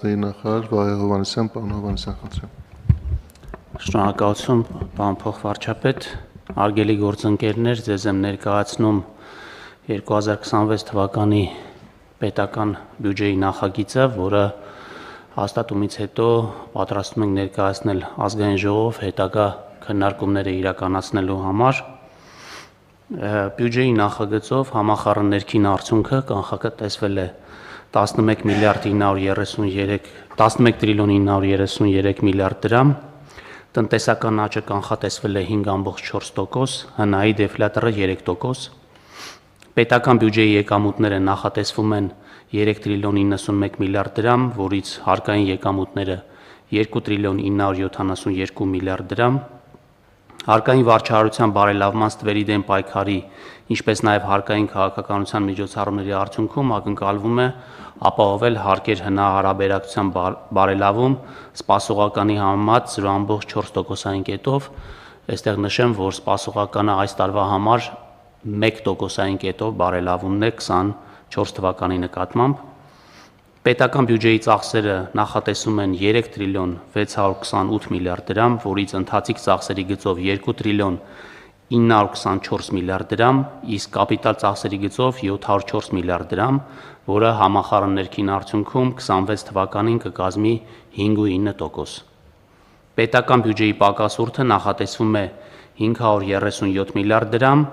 իրականացնի նախարար Վահե Հովհաննիսյան, պարոն Հովհաննիսյան, խնդրեմ։ Շնորհակալություն, պարոն փոխվարչապետ, հարգելի գործընկերներ, ձեզ եմ ներկայացնում 2026 թվականի պետական բյուջեի նախագիծը, որը հաստատումից հետո պատրաստում ենք ներկայացնել ազգային ժողով հետագա քննարկումները իրականացնելու համար։ Բյուջեի նախագծով համախառն ներքին արդյունքը կանխատեսվել է 11 տրիլիոն 933 միլիարդ դրամ, տնտեսական աճը կանխատեսվել է 5.4%, ՀՆԱ-ի դեֆլյատորը 3%, պետական բյուջեի եկամուտները նախատեսվում են 3 տրիլիոն 91 միլիարդ դրամ, որից հարկային եկամուտները 2 տրիլիոն 972 միլիարդ դրամ, հարկային վարչահարության բարելավման ստվերի դեմ պայքարի, ինչպես նաև հարկային քաղաքականության միջոցառումների արդյունքում ակնկալվում է ապահովել հարկեր ՀՆԱ հարաբերակցության բարելավում սպասողականի համեմատ 0.4%-ային կետով, այստեղ նշեմ, որ սպասողականը այս տարվա համար 1%-ային կետով բարելավումն է 24 թվականի նկատմամբ։ Պետական բյուջեի ծախսերը նախատեսում են 3 տրիլիոն 628 միլիարդ դրամ, որից ընթացիկ ծախսերի գծով 2 տրիլիոն 924 միլիարդ դրամ, իսկ կապիտալ ծախսերի գծով 704 միլիարդ դրամ, որը համախառն ներքին արդյունքում 26 թվականին կկազմի 5.9%։ Պետական բյուջեի պակասուրդը նախատեսվում է 537 միլիարդ դրամ,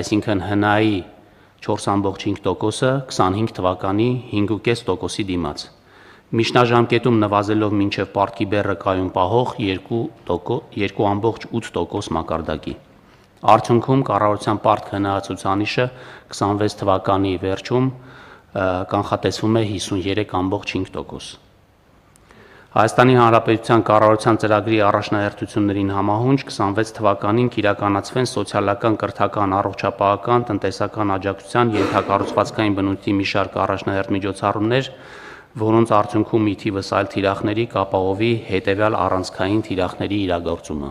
այսինքն ՀՆԱ-ի 4.5%-ը 25 թվականի 5.5%-ի դիմաց։ Միջնաժամկետում նվազելով մինչև պարտքի բեռը կայուն պահող 2.8% մակարդակի։ Արդյունքում կառավարության պարտք ՀՆԱ ցուցանիշը 26 թվականի վերջում կանխատեսվում է 53.5%։ Հայաստանի Հանրապետության կառավարության ծրագրի առաջնահերթություններին համահունչ 26 թվականին կիրականացվեն սոցիալական, կրթական, առողջապահական, տնտեսական աջակցության, ենթակառուցվածքային բնույթի մի շարք առաջնահերթ միջոցառումներ, որոնց արդյունքում ի թիվս այլ թիրախների կապահովի հետևյալ առանցքային թիրախների իրագործումը։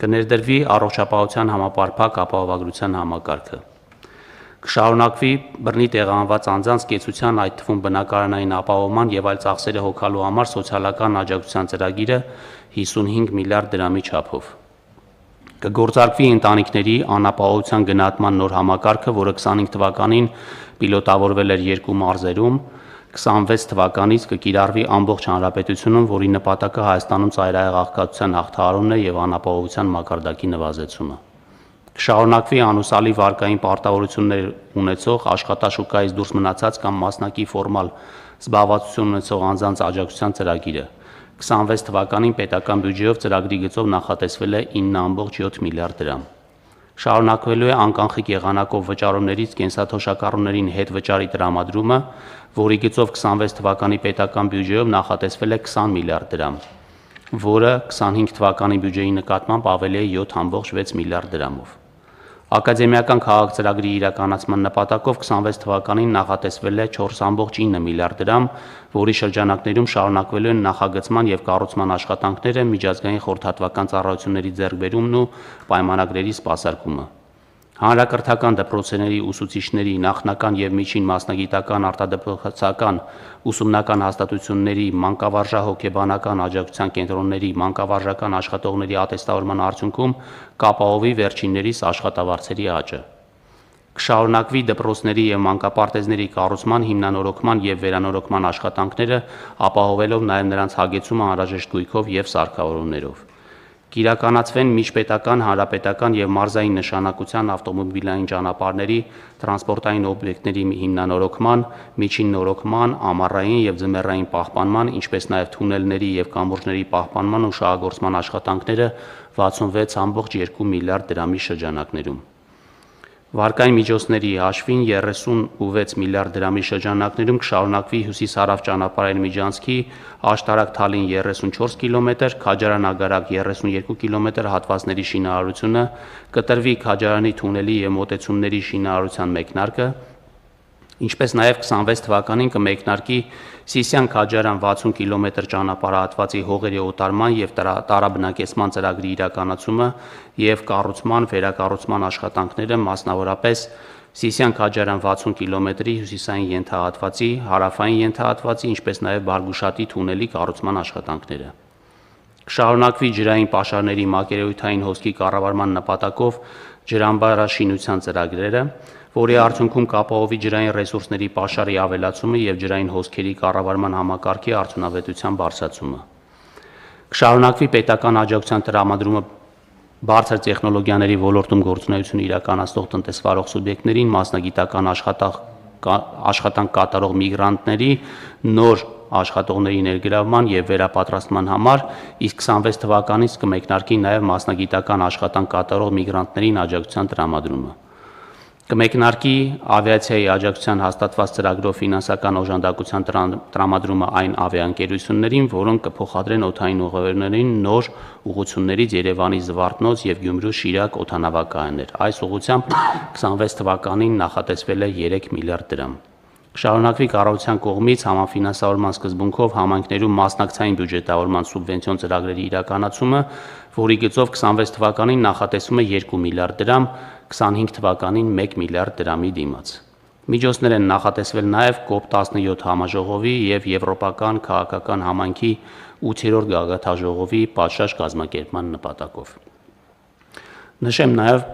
Կներդրվի առողջապահության համապարփակ ապահովագրության համակարգը։ Կշարունակվի բռնի տեղահանված անձանց կեցության, այդ թվում բնակարանային ապահովման եւ այլ ծախսերը հոգալու համար սոցիալական աջակցության ծրագիրը 55 միլիարդ դրամի չափով։ Կգործարկվի ընտանիքների անապահովության գնահատման նոր համակարգը, որը 25 թվականին պիլոտավորվել էր 2 մարզերում, 26 թվականից կկիրառվի ամբողջ հանրապետությունում, որի նպատակը Հայաստանում ծայրահեղ աղքատության հաղթահարումն է եւ անապահովության մակարդակի նվազեցումը։ Կշարունակվի անուսալի վարկային պարտավորություններ ունեցող աշխատաշուկայից դուրս մնացած կամ մասնակի ֆորմալ զբաղվածություն ունեցող անձանց աջակցության ծրագիրը։ 26 թվականին պետական բյուջեով ծրագրի գծով նախատեսվել է 9.7 միլիարդ դրամ։ Շարունակվելու է անկանխիկ եղանակով վճարումներից կենսաթոշակառուներին հետվճարի տրամադրումը, որի գծով 26 թվականի պետական բյուջեով նախատեսվել է 20 միլիարդ դրամ, որը 25 թվականի բյուջեի նկատմամբ ավելի է 7.6 միլիարդ դրամով։ Ակադեմիական քաղաք ծրագրի իրականացման նպատակով 26 թվականին նախատեսվել է 4.9 միլիարդ դրամ, որի շրջանակներում շարունակվելու են նախագծման եւ կառուցման աշխատանքները, միջազգային խորհրդատվական ծառայությունների ձեռքբերումն ու պայմանագրերի սպասարկումը։ Հանրակրթական դպրոցների ուսուցիչների նախնական եւ միջին մասնագիտական արտադպրոցական ուսումնական հաստատությունների մանկավարժահոգեբանական աջակցության կենտրոնների մանկավարժական աշխատողների ատեստավորման արդյունքում կապահովի վերջիններիս աշխատավարձերի աճը։ Կշարունակվի դպրոցների եւ մանկապարտեզների կառուցման, հիմնանորոգման եւ վերանորոգման աշխատանքները, ապահովելով նաեւ նրանց հագեցումը անհրաժեշտ գույքով եւ սարքավորումներով։ Կիրականացվեն միջպետական, հանրապետական եւ մարզային նշանակության ավտոմոբիլային ճանապարհների, տրանսպորտային օբյեկտների հիմնանորոգման, միջին նորոգման, ամառային եւ ձմեռային պահպանման, ինչպես նաեւ թունելների եւ կամուրջների պահպանման ու շահագործման աշխատանքները 66.2 միլիարդ դրամի շրջանակներում։ Վարկային միջոցների հաշվին 36 միլիարդ դրամի շրջանակներում կշարունակվի հյուսիս-հարավ ճանապարհային միջանցքի Աշտարակ-Թալին 34 կիլոմետր, Քաջարան-Ագարակ 32 կիլոմետր հատվածների շինարարությունը, կտրվի Քաջարանի թունելի եւ մոտեցումների շինարարության մեկնարկը, ինչպես նաեւ 26 թվականին կմեկնարկի Սիսիան-Քաջարան 60 կիլոմետր ճանապարհահատվածի հողերի օտարման եւ տարաբնակեցման ծրագրի իրականացումը եւ կառուցման, վերակառուցման աշխատանքները, մասնավորապես Սիսիան-Քաջարյան 60 կիլոմետրի հյուսիսային ենթահատվածի, հարավային ենթահատվածի, ինչպես նաև Բարգուշատի թունելի կառուցման աշխատանքները։ Կշարունակվի ջրային պաշարների մակերևութային հոսքի կառավարման նպատակով ջրամբարաշինության ծրագրերը, որի արդյունքում կապահովի ջրային ռեսուրսների պաշարի ավելացումը եւ ջրային հոսքերի կառավարման համակարգի արդյունավետության բարձրացումը։ Կշարունակվի պետական աջակցության տրամադրումը բարձր տեխնոլոգիաների ոլորտում գործունեություն իրականացնող տնտեսվարող սուբյեկտներին, մասնագիտական աշխատանք կատարող միգրանտների, նոր աշխատողների ներգրավման եւ վերապատրաստման համար, իսկ 26 թվականից կմեկնարկի նաեւ մասնագիտական աշխատանք կատարող միգրանտներին աջակցության տրամադրումը։ Կմեկնարկի ավիացիայի աջակցության հաստատված ծրագրով ֆինանսական օժանդակության տրամադրումը այն ավիաընկերություններին, որոնք կփոխադրեն օդային ուղևորներին նոր ուղղություններից Երևանի Զվարթնոց եւ Գյումրու Շիրակ օդանավակայաններ։ Այս ուղղությամբ 26 թվականին նախատեսվել է 3 միլիարդ դրամ։ Կշարունակվի կառավարության կողմից համաֆինանսավորման սկզբունքով համայնքներում մասնակցային բյուջետավորման սուբվենցիոն ծրագրերի իրականացումը, որի գծով 26 թվականին նախատեսվում է 2 միլիարդ դրամ, 25 թվականին 1 միլիարդ դրամի դիմաց։ Միջոցներ են նախատեսվել նաև COP17 համաժողովի եւ Եվրոպական քաղաքական համայնքի 8-րդ գագաթաժողովի պատշաճ կազմակերպման նպատակով։ Նշեմ նաև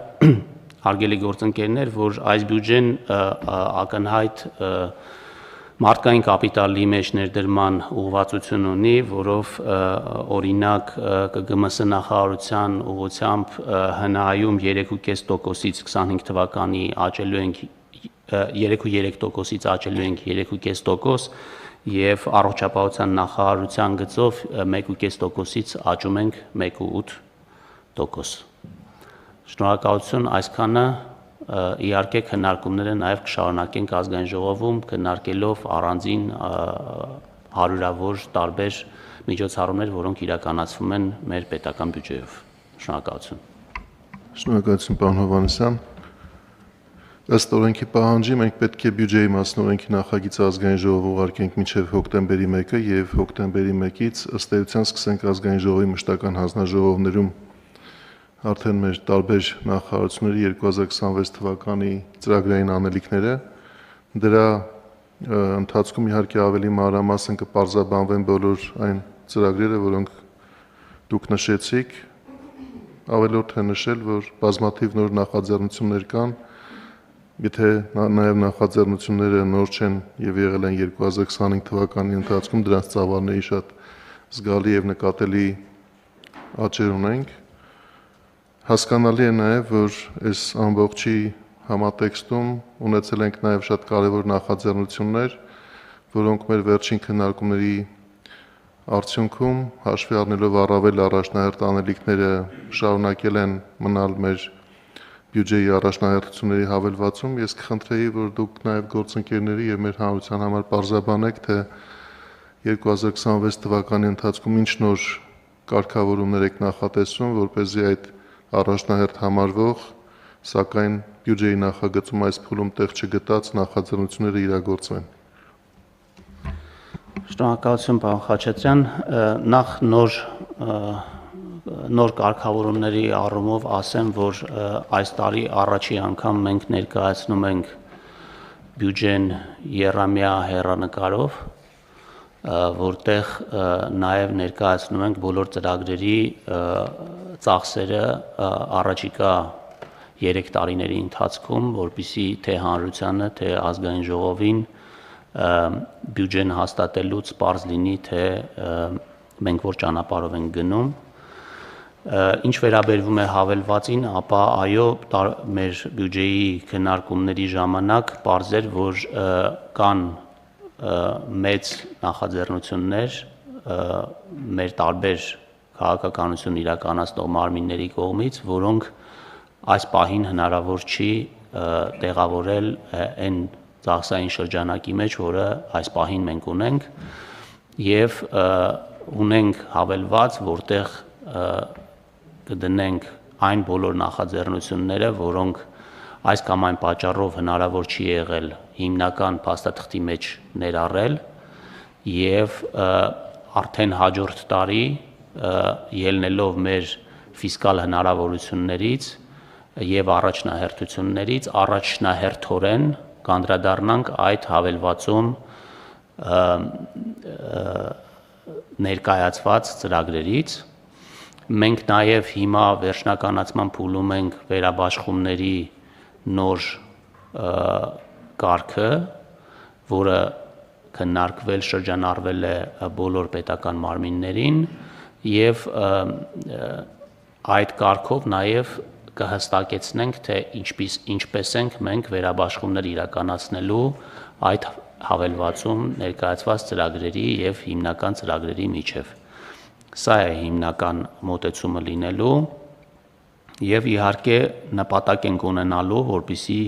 հարգելի գործընկերներ, որ այս բյուջեն ակնհայտ մարդկային կապիտալի մեջ ներդրման ուղղվածություն ունի, որով օրինակ ԿԳՄՍ նախարարության ուղղությամբ ՀՆԱ-ում 3.5%-ից 25 թվականի աճելու ենք 3.3%-ից աճելու ենք 3.5% եւ առողջապահության նախարարության գծով 1.5%-ից աճում ենք 1.8%։ Շնորհակալություն, այսքանը իհարկե քննարկումները նաև կշարունակենք ազգային ժողովում, քննարկելով առանձին հարյուրավոր տարբեր միջոցառումներ, որոնք իրականացվում են մեր պետական բյուջեով։ Շնորհակալություն։ Շնորհակալություն, պարոն Հովհաննիսյան։ Ըստ օրենքի պահանջի մենք պետք է բյուջեի մասին օրենքի նախագիծը ազգային ժողով ուղարկենք մինչև հոկտեմբերի 1-ը եւ հոկտեմբերի 1-ից ըստ էության սկսենք ազգային ժողովի մշտական հանձնաժողովներում արդեն մեր տարբեր նախարարությունների 2026 թվականի ծրագրային անելիքները, դրա ընթացքում իհարկե ավելի մանրամասն կպարզաբանվեն բոլոր այն ծրագրերը, որոնք դուք նշեցիք, ավելորդ է նշել, որ բազմաթիվ նոր նախաձեռնություններ կան, եթե նաև նախաձեռնությունները նոր չեն եւ եղել են 2025 թվականի ընթացքում, դրանց ծավալների շատ զգալի եւ նկատելի աճեր ունենք։ Հասկանալի է նաև, որ այս ամբողջի համատեքստում ունեցել ենք նաև շատ կարևոր նախաձեռնություններ, որոնք մեր վերջին քննարկումների արդյունքում հաշվի առնելով առավել առաջնահերթ անելիքները շարունակել են մնալ մեր բյուջեի առաջնահերթությունների հավելվածում, ես կխնդրեի, որ դուք նաև գործընկերների եւ մեր հանրության համար պարզաբանեք, թե 2026 թվականի ընթացքում ինչ նոր կարգավորումներ եք նախատեսում, որպեսզի այդ առաջնահերթ համարվող, սակայն բյուջեի նախագծում այս փուլում տեղ չգտած նախաձեռնությունները իրագործվեն։ Շնորհակալություն, պարոն Խաչատրյան, նախ նոր կարգավորումների առումով ասեմ, որ այս տարի առաջի անգամ մենք ներկայացնում ենք բյուջեն եռամյա հեռանկարով, որտեղ նաև ներկայացնում ենք բոլոր ծրագրերի ծախսերը առաջիկա 3 տարիների ընթացքում, որպեսզի թե հանրությանը, թե ազգային ժողովին բյուջեն հաստատելուց պարզ լինի, թե մենք որ ճանապարհով ենք գնում։ Ինչ վերաբերվում է հավելվածին, ապա այո, մեր բյուջեի քննարկումների ժամանակ պարզ էր, որ կան մեծ նախաձեռնություններ մեր տարբեր քաղաքականություն իրականացնող մարմինների կողմից, որոնք այս պահին հնարավոր չի տեղավորել այն ծախսային շրջանակի մեջ, որը այս պահին մենք ունենք, եւ ունենք հավելված, որտեղ կդնենք այն բոլոր նախաձեռնությունները, որոնք այս կամ այն պատճառով հնարավոր չի եղել հիմնական փաստաթղթի մեջ ներառել, եւ արդեն հաջորդ տարի ելնելով մեր ֆիսկալ հնարավորություններից եւ առաջնահերթություններից առաջնահերթորեն կանդրադառնանք այդ հավելվածում ներկայացված ծրագրերից։ Մենք նաեւ հիմա վերջնականացման փուլում ենք վերաբաշխումների նոր կարգը, որը քննարկվել շրջանառվել է բոլոր պետական մարմիններին եւ այդ կարգով նաեւ կհստակեցնենք, թե ինչպես ենք մենք վերաբաշխումներ իրականացնելու այդ հավելվածում ներկայացված ծրագրերի եւ հիմնական ծրագրերի միջև։ Սա է հիմնական մոտեցումը լինելու եւ իհարկե նպատակ ենք ունենալու, որպեսզի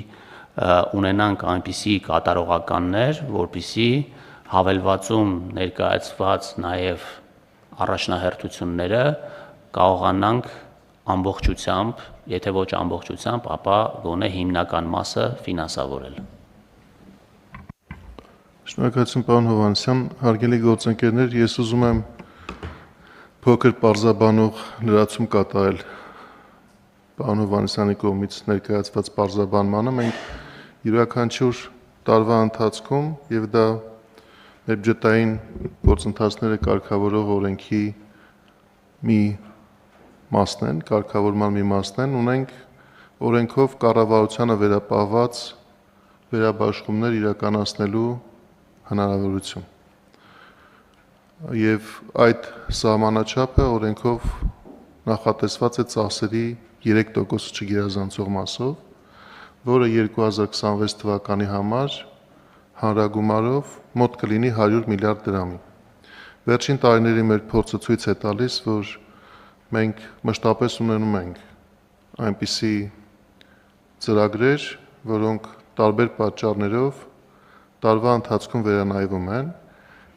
ունենանք այնպիսի կատարողականներ, որպեսզի հավելվածում ներկայացված նաեւ առաջնահերթությունները կարողանանք ամբողջությամբ, եթե ոչ ամբողջությամբ, ապա գոնե հիմնական մասը ֆինանսավորել։ Շնորհակալություն պարոն Հովհաննիսյան, հարգելի գործընկերներ, ես ուզում եմ փոքր պարզաբանող լրացում կատարել պարոն Հովհաննիսյանի կողմից ներկայացված պարզաբանմանը։ Մենք յուրաքանչյուր տարվա ընթացքում եւ դա մեր բյուջետային գործընթացները կարգավորող օրենքի մի մասն են, կարգավորման մի մասն են, ունենք օրենքով կառավարությանը վերապահված վերաբաշխումներ իրականացնելու հնարավորություն։ Եվ այդ սահմանաչափը օրենքով նախատեսված է ծախսերի 3% չգերազանցող մասով, որը 2026 թվականի համար հանրագումարով մոտ կլինի 100 միլիարդ դրամի։ Վերջին տարիների մեր փորձը ցույց է տալիս, որ մենք մշտապես ունենում ենք այնպիսի ծրագրեր, որոնք տարբեր պատճառներով տարվա ընթացքում վերանայվում են,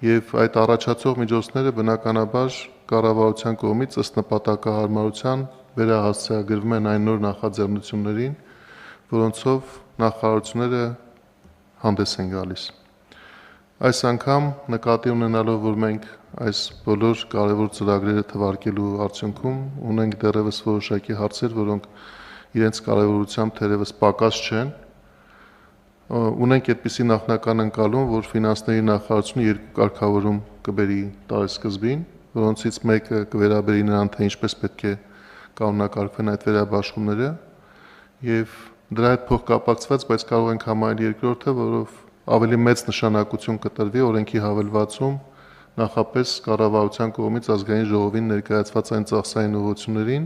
եւ այդ առաջացող միջոցները բնականաբար կառավարության կողմից ըստ նպատակահարմարության վերահասցեագրվում են այն նոր նախաձեռնություններին, որոնցով նախարարությունները հանդես են գալիս։ Այս անգամ նկատի ունենալով, որ մենք այս բոլոր կարևոր ծրագրերը թվարկելու արդյունքում ունենք դեռևս որոշակի հարցեր, որոնք իրենց կարևորությամբ թերևս պակաս չեն, ունենք այդպիսի նախնական ընկալում, որ ֆինանսների նախարարությունը երկու կարգավորում կբերի տարեսկզբին, որոնցից մեկը կվերաբերի նրան, թե ինչպես պետք է կանոնակարգվեն այդ վերաբաշխումները, եւ դրա հետ փոխկապակցված, բայց կարող ենք համարել երկրորդը, որով ավելի մեծ նշանակություն կտրվի օրենքի հավելվածում նախապես կառավարության կողմից ազգային ժողովին ներկայացված այն ծախսային ուղղություններին,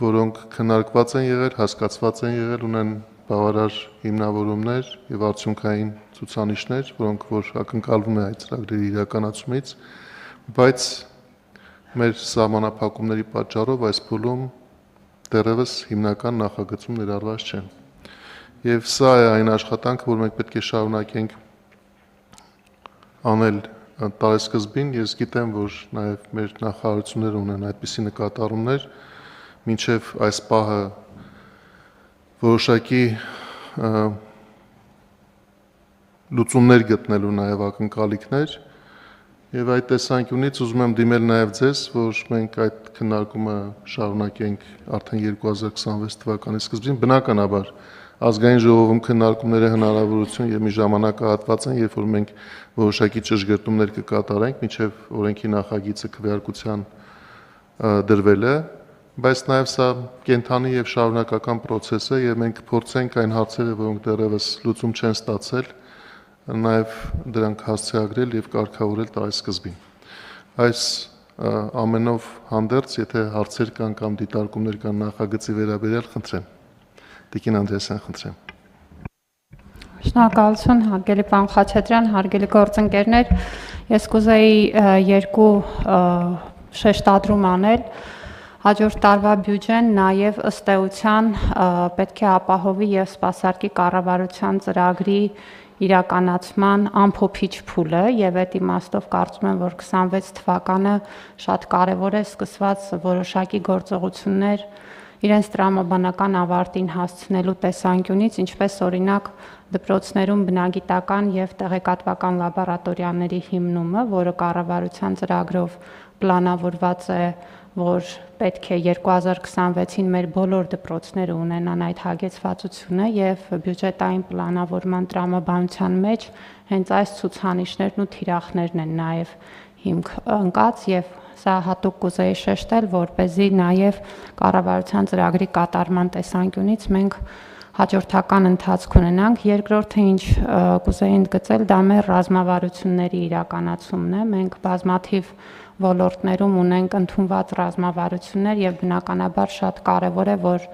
որոնք քննարկված են եղել, հասկացված են եղել, ունեն բավարար հիմնավորումներ եւ արդյունքային ցուցանիշներ, որոնք որ ակնկալվում է այդ ծրագրերի իրականացումից, բայց մեր սահմանափակումների պատճառով այս փուլում դեռևս հիմնական նախագծում ներառված չեն։ Եվ սա է այն աշխատանքը, որ մենք պետք է շարունակենք անել տարեսկզբին։ Ես գիտեմ, որ նաև մեր նախարարությունները ունեն այդպիսի նկատառումներ, մինչև այս պահը որոշակի լուծումներ գտնելու նաև ակնկալիքներ, եւ այդ տեսանկյունից ուզում եմ դիմել նաև ձեզ, որ մենք այդ քննարկումը շարունակենք արդեն 2026 թվականի սկզբին, բնականաբար ազգային ժողովում քննարկումները հնարավորություն եւ մի ժամանակահատված են, երբ որ մենք որոշակի ճշգրտումներ կկատարենք, մինչեւ օրենքի նախագիծը քվեարկության դրվել է, բայց նաև սա կենթանի եւ շարունակական process է եւ մենք փորձենք այն հարցերը, որոնք դեռևս լուծում չեն ստացել, նաև դրանք հասցեագրել եւ կարգավորել տարեսկզբին։ Այս ամենով հանդերձ, եթե հարցեր կան կամ դիտարկումներ կան նախագծի վերաբերյալ, խնդրեմ։ Տիկին Անդրեասյան, խնդրեմ։ Շնորհակալություն, հարգելի պարոն Խաչատրյան, հարգելի գործընկերներ, ես կուզեի երկու շեշտադրում անել։ Հաջորդ տարվա բյուջեն նաև ըստ էության պետք է ապահովի եւ սպասարկի կառավարության ծրագրի իրականացման ամփոփիչ փուլը եւ այդ իմաստով կարծում եմ, որ 26 թվականը շատ կարեւոր է սկսված որոշակի գործողություններ իրենց տրամաբանական ավարտին հասցնելու տեսանկյունից, ինչպես օրինակ դպրոցներում բնագիտական եւ տեղեկատվական լաբորատորիաների հիմնումը, որը կառավարության ծրագրով պլանավորված է որ պետք է 2026-ին մեր բոլոր դպրոցները ունենան այդ հագեցվածությունը եւ բյուջետային պլանավորման տրամաբանության մեջ հենց այս ցուցանիշներն ու թիրախներն են նաեւ հիմք ընկած եւ սա հատուկ կուզեի շեշտել, որպեսզի նաեւ կառավարության ծրագրի կատարման տեսանկյունից մենք հաջորդական ընթացք ունենանք։ Երկրորդը ինչ կուզեի ընդգծել, դա մեր ռազմավարությունների իրականացումն է։ Մենք բազմաթիվ ոլորտներում ունենք ընդունված ռազմավարություններ եւ բնականաբար շատ կարեւոր է, որ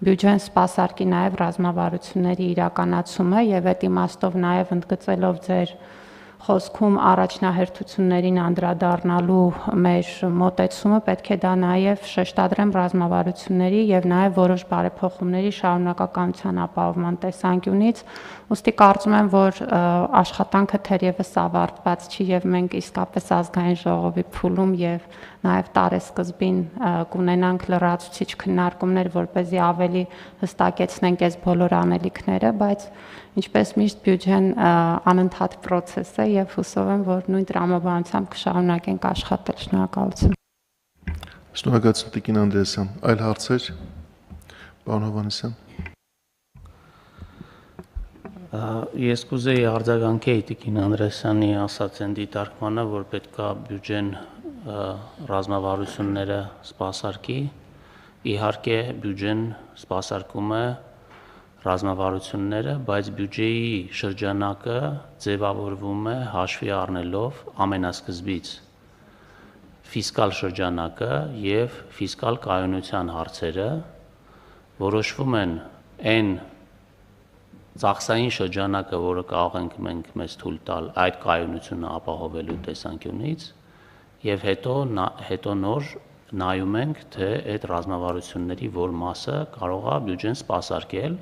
բյուջեն սպասարկի նաեւ ռազմավարությունների իրականացումը եւ այդ իմաստով նաեւ ընդգծելով ձեր խոսքում առաջնահերթություններին անդրադառնալու մեր մոտեցումը պետք է դա նաեւ շեշտադրեմ ռազմավարությունների եւ նաեւ որոշ բարեփոխումների շարունակականության ապահովման տեսանկյունից, ուստի կարծում եմ, որ աշխատանքը թերևս ավարտված չի եւ մենք իսկապես ազգային ժողովի փուլում եւ նաեւ տարեսկզբին կունենանք լրացուցիչ քննարկումներ, որպեսզի ավելի հստակեցնենք այս բոլոր անելիքները, բայց ինչպես միշտ բյուջեն անընդհատ process է եւ հուսով եմ, որ նույն տրամաբանությամբ կշարունակենք աշխատել։ Շնորհակալություն։ Շնորհակալություն Տիկին Անդրեասյան։ Այլ հարցեր։ Պարոն Հովհաննիսյան։ Ես կուզեի արձագանքեի Տիկին Անդրեասյանի ասած այն դիտարկմանը, որ պետքա բյուջեն ռազմավարությունները սպասարկի։ Իհարկե բյուջեն սպասարկում է ռազմավարությունները, բայց բյուջեի շրջանակը ձևավորվում է հաշվի առնելով ամենասկզբից ֆիսկալ շրջանակը եւ ֆիսկալ կայունության հարցերը, որոշվում են այն ծախսային շրջանակը, որը կարող ենք մենք մեզ թույլ տալ այդ կայունությունը ապահովելու տեսանկյունից, եւ հետո նոր նայում ենք, թե այդ ռազմավարությունների որ մասը կարող է բյուջեն սպասարկել,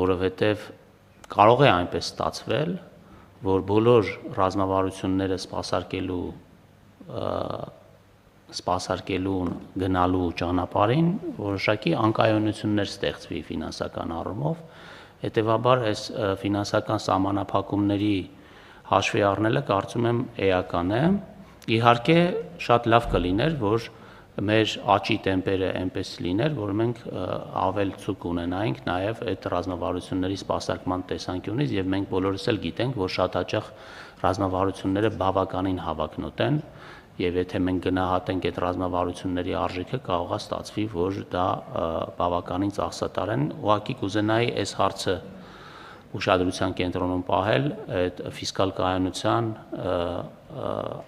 որովհետև կարող է այնպես ստացվել, որ բոլոր ռազմավարությունները սպասարկելու գնալու ճանապարհին որոշակի անկայունություններ ստեղծվի ֆինանսական առումով, հետևաբար այս ֆինանսական սահմանափակումների հաշվի առնելը կարծում եմ էական է։ Իհարկե շատ լավ կլիներ, որ մեր աճի տեմպերը այնպես լիներ, որ մենք ավել ցուկ ունենայինք նաև այդ ռազմավարությունների սպասարկման տեսանկյունից եւ մենք բոլորս էլ գիտենք, որ շատ հաճախ ռազմավարությունները բավականին հավակնոտ են եւ եթե մենք գնահատենք այդ ռազմավարությունների արժեքը, կարող է ստացվի, որ դա բավականին ծախսատար են։ Ուղղակի կուզենայի այս հարցը ուշադրության կենտրոնում պահել այդ ֆիսկալ կայունության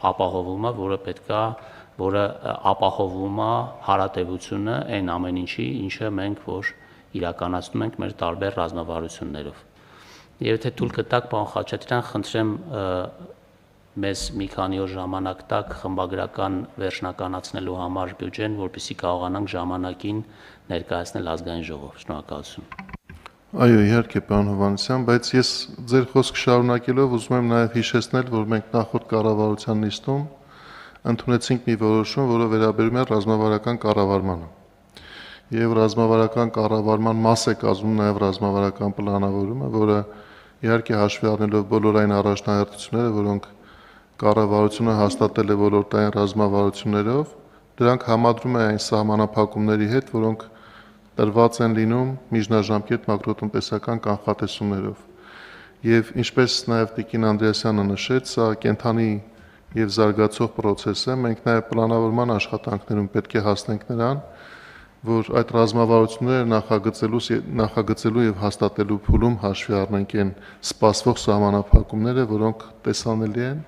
ապահովումը, որը ապահովում է հարատևությունը այն ամեն ինչի, ինչը մենք որ իրականացնում ենք մեր տարբեր ռազմավարություններով։ Եվ եթե թույլ կտաք, պարոն Խաչատրյան, խնդրեմ մեզ մի քանի օր ժամանակ տակ խմբագրական վերջնականացնելու համար բյուջեն, որպեսզի կարողանանք ժամանակին ներկայացնել ազգային ժողով։ Շնորհակալություն։ Այո, իհարկե, պարոն Հովհաննիսյան, բայց ես ձեր խոսքը շարունակելով ուզում եմ նաև հիշեցնել, որ մենք նախորդ կառավարության նիստում ընդունեցինք մի որոշում, որը վերաբերում է ռազմավարական կառավարմանը։ Եվ ռազմավարական կառավարման մաս է կազմում նաև ռազմավարական պլանավորումը, որը իհարկե հաշվի առնելով բոլոր այն առաջնահերթությունները, որոնք կառավարությունը հաստատել է ոլորտային ռազմավարություններով, դրանք համադրում է այն սահմանափակումների հետ, որոնք տրված են լինում միջնաժամկետ մակրոտնտեսական կանխատեսումներով։ Եվ ինչպես նաև Տիկին Անդրեասյանը նշեց, սա կենթանի եւ զարգացող process է, մենք նաև պլանավորման աշխատանքներում պետք է հասնենք նրան, որ այդ ռազմավարությունները նախագծելու եւ հաստատելու փուլում հաշվի առնենք այն սպասվող սահմանափակումները, որոնք տեսանելի են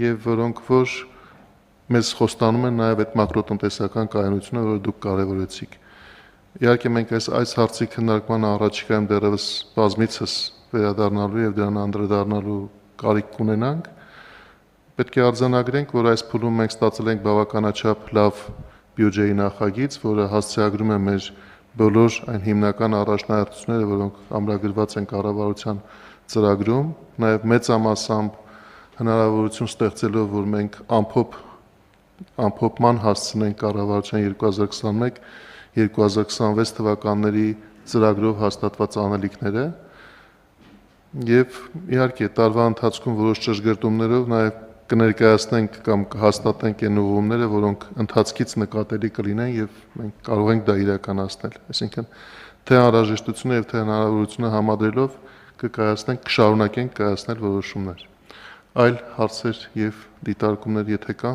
եւ որոնք որ մեզ խոստանում են նաև այդ մակրոտնտեսական կայունությունը, որը դուք կարևորեցիք։ Իհարկե մենք այս հարցի քննարկման առաջիկայում դեռևս բազմիցս վերադառնալու եւ դրան անդրադառնալու կարիք կունենանք։ Պետք է արձանագրենք, որ այս փուլում մենք ստացել ենք բավականաչափ լավ բյուջեի նախագիծ, որը հասցեագրում է մեր բոլոր այն հիմնական առաջնահերթությունները, որոնք ամրագրված են կառավարության ծրագրում, նաև մեծամասամբ հնարավորություն ստեղծելով, որ մենք ամփոփման հասցնենք կառավարության 2021-2026 թվականների ծրագրով հաստատված անելիքները եւ իհարկե տարվա ընթացքում որոշ ճշգրտումներով նաև կներկայացնենք կամ կհաստատենք այն ուղղումները, որոնք ընթացքից նկատելի կլինեն եւ մենք կարող ենք դա իրականացնել։ Այսինքն թե անհրաժեշտությունը եւ թե հնարավորությունը համադրելով կշարունակենք կայացնել որոշումներ։ Այլ հարցեր եւ դիտարկումներ եթե կան,